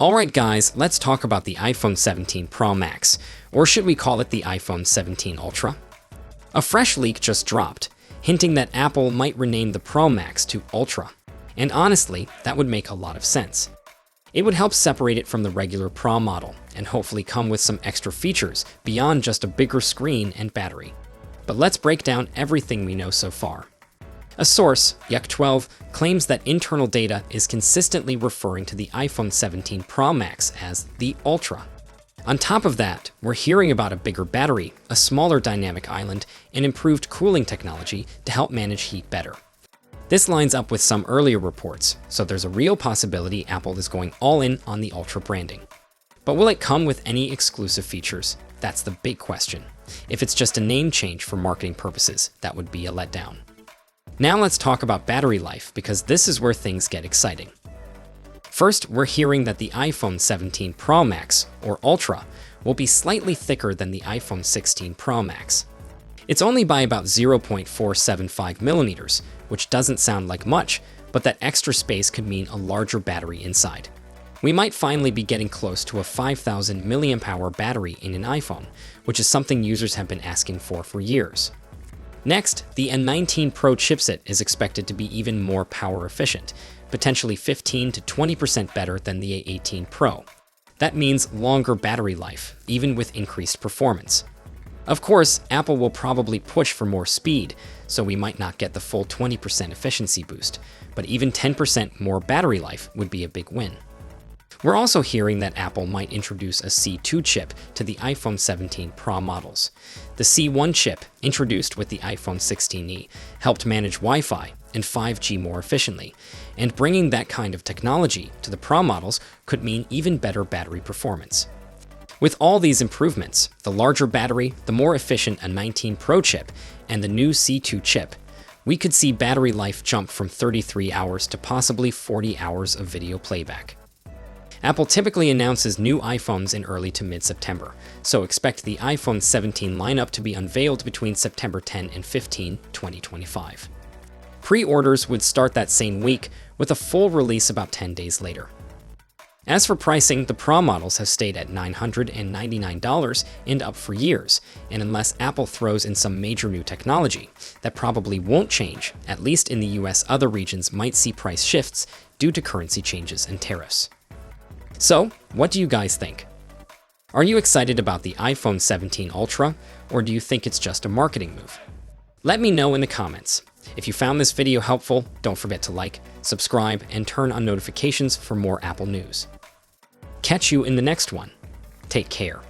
Alright guys, let's talk about the iPhone 17 Pro Max, or should we call it the iPhone 17 Ultra? A fresh leak just dropped, hinting that Apple might rename the Pro Max to Ultra. And honestly, that would make a lot of sense. It would help separate it from the regular Pro model, and hopefully come with some extra features beyond just a bigger screen and battery. But let's break down everything we know so far. A source, Yuck12, claims that internal data is consistently referring to the iPhone 17 Pro Max as the Ultra. On top of that, we're hearing about a bigger battery, a smaller dynamic island, and improved cooling technology to help manage heat better. This lines up with some earlier reports, so there's a real possibility Apple is going all in on the Ultra branding. But will it come with any exclusive features? That's the big question. If it's just a name change for marketing purposes, that would be a letdown. Now let's talk about battery life, because this is where things get exciting. First, we're hearing that the iPhone 17 Pro Max, or Ultra, will be slightly thicker than the iPhone 16 Pro Max. It's only by about 0.475 millimeters, which doesn't sound like much, but that extra space could mean a larger battery inside. We might finally be getting close to a 5,000 mAh battery in an iPhone, which is something users have been asking for years. Next, the N19 Pro chipset is expected to be even more power efficient, potentially 15 to 20% better than the A18 Pro. That means longer battery life, even with increased performance. Of course, Apple will probably push for more speed, so we might not get the full 20% efficiency boost, but even 10% more battery life would be a big win. We're also hearing that Apple might introduce a C2 chip to the iPhone 17 Pro models. The C1 chip, introduced with the iPhone 16e, helped manage Wi-Fi and 5G more efficiently, and bringing that kind of technology to the Pro models could mean even better battery performance. With all these improvements, the larger battery, the more efficient A19 Pro chip, and the new C2 chip, we could see battery life jump from 33 hours to possibly 40 hours of video playback. Apple typically announces new iPhones in early to mid-September, so expect the iPhone 17 lineup to be unveiled between September 10 and 15, 2025. Pre-orders would start that same week, with a full release about 10 days later. As for pricing, the Pro models have stayed at $999 and up for years, and unless Apple throws in some major new technology, that probably won't change. At least in the US, other regions might see price shifts due to currency changes and tariffs. So, what do you guys think? Are you excited about the iPhone 17 Ultra, or do you think it's just a marketing move? Let me know in the comments. If you found this video helpful, don't forget to like, subscribe, and turn on notifications for more Apple news. Catch you in the next one. Take care.